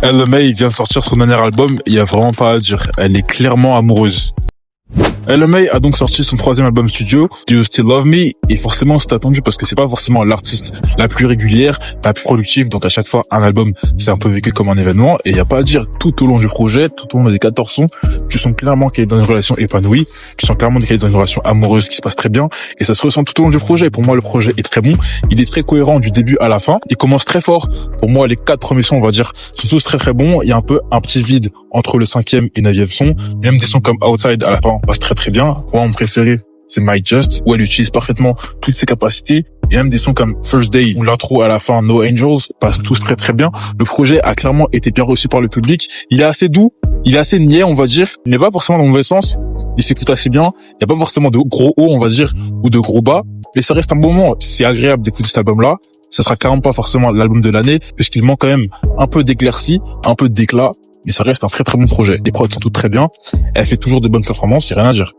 LMA vient de sortir son dernier album, il y a vraiment pas à dire. Elle est clairement amoureuse. LMA a donc sorti son 3e album studio, Do You Still Love Me, et forcément c'est attendu parce que c'est pas forcément l'artiste la plus régulière, la plus productive, donc à chaque fois un album c'est un peu vécu comme un événement, et il y a pas à dire, tout au long du projet, tout au long des 14 sons, tu sens clairement qu'elle est dans une relation épanouie, tu sens clairement qu'elle est dans une relation amoureuse qui se passe très bien, et ça se ressent tout au long du projet. Pour moi le projet est très bon, il est très cohérent du début à la fin, il commence très fort. Pour moi les 4 premiers sons on va dire sont tous très très bons, il y a un petit vide entre le 5e et 9e son, même des sons comme Outside à la fin passent très bien. Moi, mon préféré, c'est Mike Just, où elle utilise parfaitement toutes ses capacités. Et même des sons comme First Day, ou l'intro à la fin, No Angels, passent tous très très bien. Le projet a clairement été bien reçu par le public. Il est assez doux, il est assez niais, on va dire. Il n'est pas forcément dans le mauvais sens. Il s'écoute assez bien. Il n'y a pas forcément de gros hauts, on va dire, ou de gros bas. Mais ça reste un bon moment. C'est agréable d'écouter cet album-là. Ça sera clairement pas forcément l'album de l'année, puisqu'il manque quand même un peu d'éclaircie, un peu d'éclat. Mais ça reste un très très bon projet. Les prods sont toutes très bien. Elle fait toujours de bonnes performances, y a rien à dire.